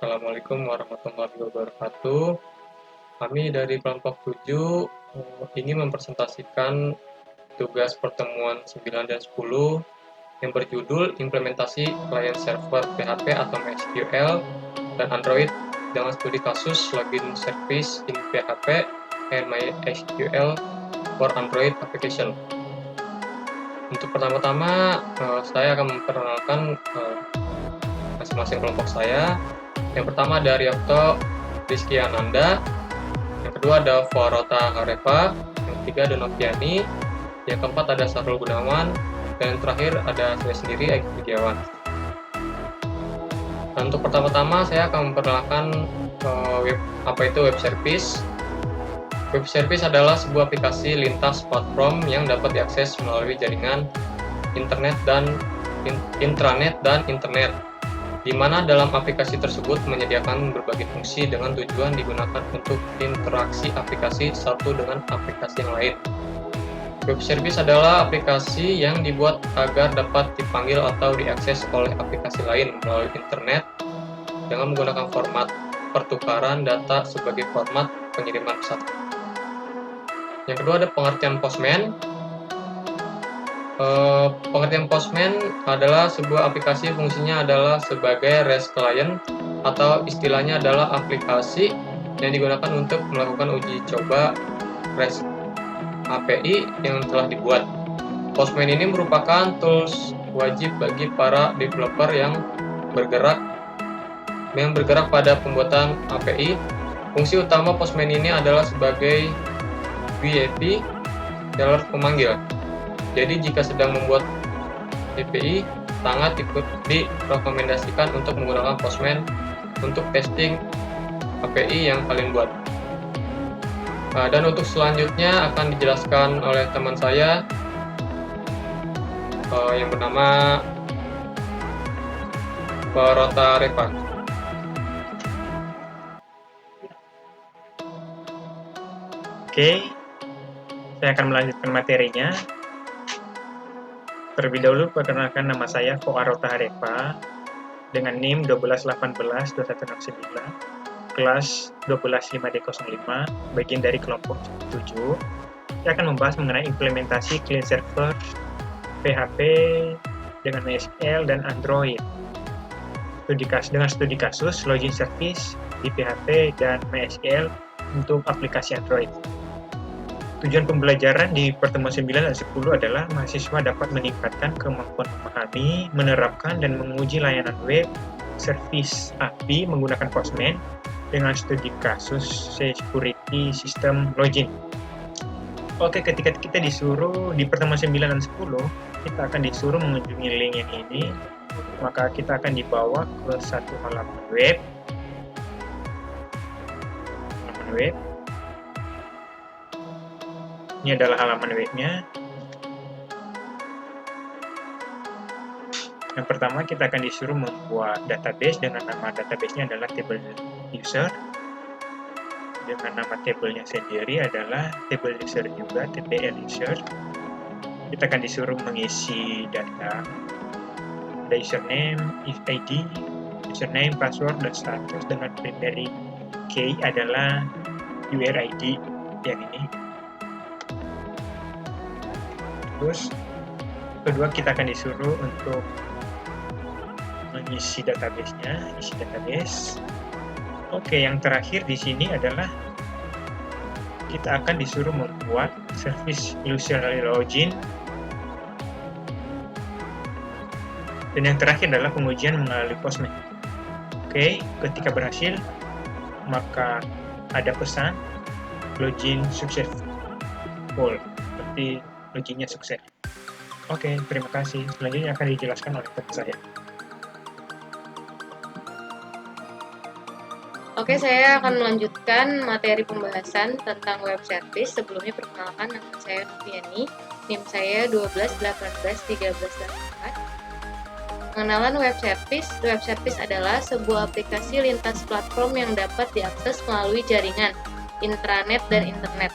Assalamualaikum warahmatullahi wabarakatuh. Kami dari kelompok 7 ingin mempresentasikan tugas pertemuan 9 dan 10 yang berjudul implementasi client server PHP atau MySQL dan Android dengan studi kasus login service in PHP and MySQL for Android application. Untuk pertama-tama, saya akan memperkenalkan masing-masing kelompok saya. Yang pertama ada Riyokto Rizky Ananda, yang kedua ada Farota Harefa, yang ketiga ada Noviani, yang keempat ada Sarul Gunawan, dan yang terakhir ada saya sendiri, Egy Widiawan. Dan untuk pertama-tama saya akan memperkenalkan apa itu web service. Web service adalah sebuah aplikasi lintas platform yang dapat diakses melalui jaringan internet dan intranet dan internet, di mana dalam aplikasi tersebut menyediakan berbagai fungsi dengan tujuan digunakan untuk interaksi aplikasi satu dengan aplikasi yang lain. Web service adalah aplikasi yang dibuat agar dapat dipanggil atau diakses oleh aplikasi lain melalui internet dengan menggunakan format pertukaran data sebagai format pengiriman pesan. Yang kedua ada pengertian Postman. Pengertian Postman adalah sebuah aplikasi fungsinya adalah sebagai REST client atau istilahnya adalah aplikasi yang digunakan untuk melakukan uji coba REST API yang telah dibuat. Postman ini merupakan tools wajib bagi para developer yang bergerak pada pembuatan API. Fungsi utama Postman ini adalah sebagai VIP jalur pemanggil. Jadi jika sedang membuat API, sangat direkomendasikan untuk menggunakan Postman untuk testing API yang kalian buat. Dan untuk selanjutnya akan dijelaskan oleh teman saya yang bernama Farota Harefa. Oke, saya akan melanjutkan materinya. Terlebih dahulu perkenalkan nama saya Farota Harefa dengan NIM 12182169, kelas 125D05, bagian dari kelompok 7. Saya akan membahas mengenai implementasi client server PHP dengan MySQL dan Android. Dengan studi kasus login service di PHP dan MySQL untuk aplikasi Android. Tujuan pembelajaran di pertemuan 9 dan 10 adalah mahasiswa dapat meningkatkan kemampuan memahami, menerapkan, dan menguji layanan web service API menggunakan Postman dengan studi kasus security system login. Oke, ketika kita disuruh di pertemuan 9 dan 10, kita akan disuruh mengunjungi link yang ini, maka kita akan dibawa ke satu halaman web. Ini adalah halaman webnya. Yang pertama, kita akan disuruh membuat database dengan nama database-nya adalah table user. Dengan nama tabelnya sendiri adalah table user juga, tbl user. Kita akan disuruh mengisi data. Ada username, ID, username, password, dan status dengan primary key adalah URID yang ini. Terus kedua kita akan disuruh untuk mengisi database-nya, isi database. Oke, yang terakhir di sini adalah kita akan disuruh membuat service user login. Dan yang terakhir adalah pengujian melalui Postman. Oke, ketika berhasil, maka ada pesan login successful, seperti loginnya sukses. Oke, terima kasih. Selanjutnya akan dijelaskan oleh teman saya. Oke, saya akan melanjutkan materi pembahasan tentang web service. Sebelumnya perkenalkan, nama saya Noviani, NIM saya 12181384. Pengenalan web service. Web service adalah sebuah aplikasi lintas platform yang dapat diakses melalui jaringan, intranet, dan internet,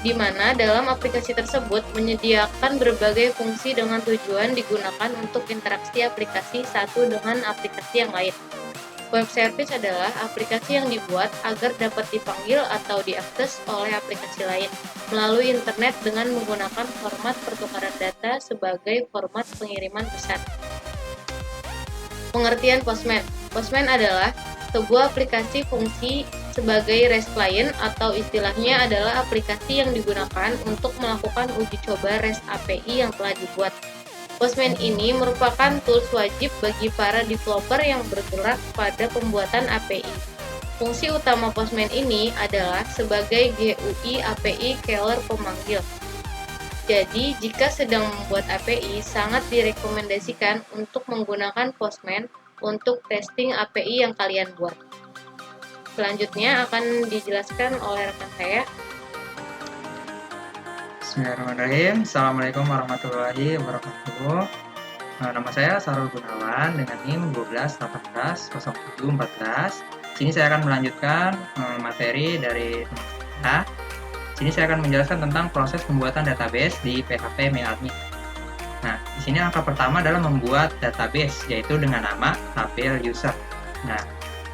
di mana dalam aplikasi tersebut menyediakan berbagai fungsi dengan tujuan digunakan untuk interaksi aplikasi satu dengan aplikasi yang lain. Web service adalah aplikasi yang dibuat agar dapat dipanggil atau diakses oleh aplikasi lain melalui internet dengan menggunakan format pertukaran data sebagai format pengiriman pesan. Pengertian Postman. Postman adalah sebuah aplikasi fungsi sebagai REST client atau istilahnya adalah aplikasi yang digunakan untuk melakukan uji coba REST API yang telah dibuat. Postman ini merupakan tools wajib bagi para developer yang bergerak pada pembuatan API. Fungsi utama Postman ini adalah sebagai GUI API caller pemanggil. Jadi, jika sedang membuat API, sangat direkomendasikan untuk menggunakan Postman untuk testing API yang kalian buat. Selanjutnya akan dijelaskan oleh rekan saya. Bismillahirrahmanirrahim. Assalamualaikum warahmatullahi wabarakatuh. Nama saya Sarul Gunawan dengan NIM 12180714. Sini saya akan melanjutkan materi dari teman saya. Sini saya akan menjelaskan tentang proses pembuatan database di PHP MyAdmin. Nah, di sini langkah pertama adalah membuat database, yaitu dengan nama tabel user. Nah,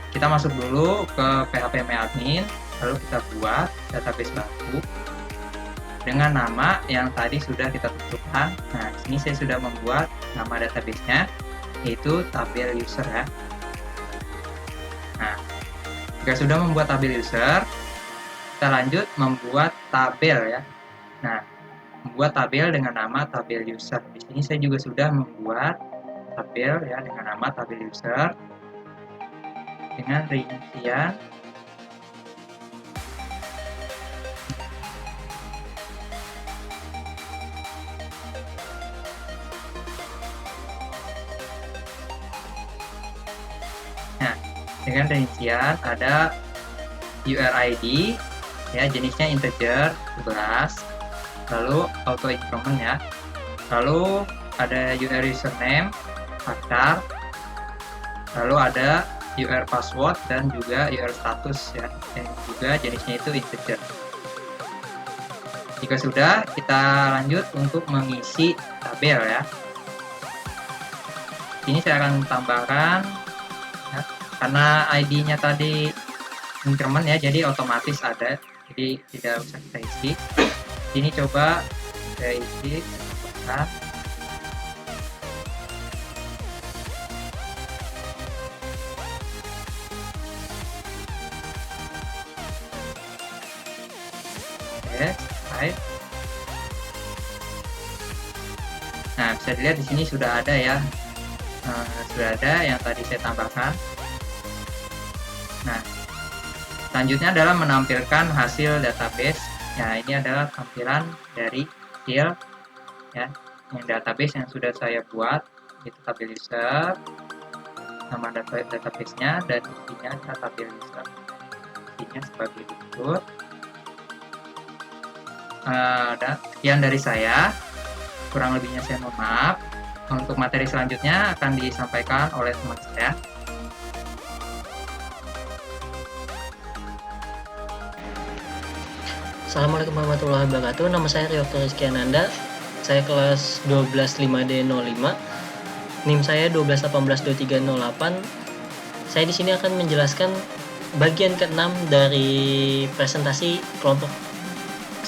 kita masuk dulu ke PHP MyAdmin, lalu kita buat database baru dengan nama yang tadi sudah kita tentukan. Nah, di sini saya sudah membuat nama database-nya, yaitu tabel user ya. Nah, jika sudah membuat tabel user, kita lanjut membuat tabel ya. Nah, membuat tabel dengan nama tabel user. Di sini saya juga sudah membuat tabel ya dengan nama tabel user dengan rincian ada URID ya, jenisnya integer 11, lalu auto increment ya, lalu ada UR username akar, lalu ada UR password dan juga UR status ya, yang juga jenisnya itu integer. Jika sudah, kita lanjut untuk mengisi tabel ya. Ini saya akan tambahkan ya, karena ID-nya tadi increment ya, jadi otomatis ada, jadi tidak usah kita isi. Ini coba saya isi, tambahkan. Oke, baik. Nah, bisa dilihat di sini sudah ada ya, sudah ada yang tadi saya tambahkan. Nah, selanjutnya adalah menampilkan hasil database. Ya, ini adalah tampilan dari file ya, yang database yang sudah saya buat, itu tabel user, nama database-nya dan isinya tabel user. Isinya sebagai berikut. Sekian dari saya, kurang lebihnya saya mohon maaf. Untuk materi selanjutnya akan disampaikan oleh teman saya. Assalamualaikum warahmatullahi wabarakatuh. Nama saya Ryoko Rizky Ananda. Saya kelas 12 5D05. NIM saya 12182308. Saya di sini akan menjelaskan bagian ke-6 dari presentasi kelompok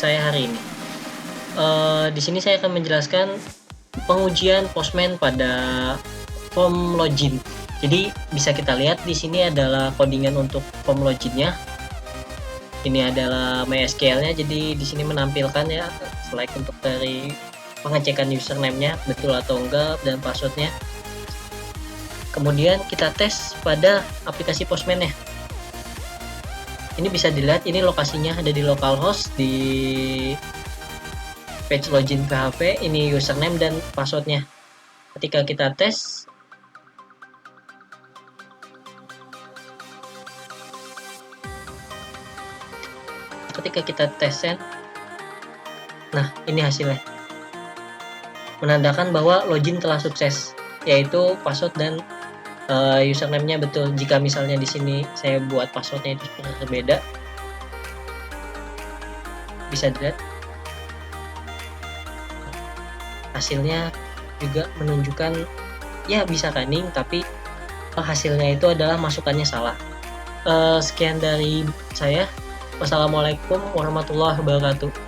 saya hari ini. Di sini saya akan menjelaskan pengujian Postman pada form login. Jadi bisa kita lihat di sini adalah codingan untuk form loginnya. Ini adalah MySQL-nya, jadi di sini menampilkan ya slide untuk dari pengecekan username-nya betul atau enggak dan password-nya. Kemudian kita tes pada aplikasi Postman-nya. Ini bisa dilihat, ini lokasinya ada di localhost di page login PHP, ini username dan password-nya. Ketika kita tes, send, nah ini hasilnya, menandakan bahwa login telah sukses, yaitu password dan username-nya betul. Jika misalnya di sini saya buat passwordnya itu berbeda, bisa dilihat hasilnya juga menunjukkan ya bisa running, tapi hasilnya itu adalah masukannya salah. Sekian dari saya. Wassalamualaikum warahmatullahi wabarakatuh.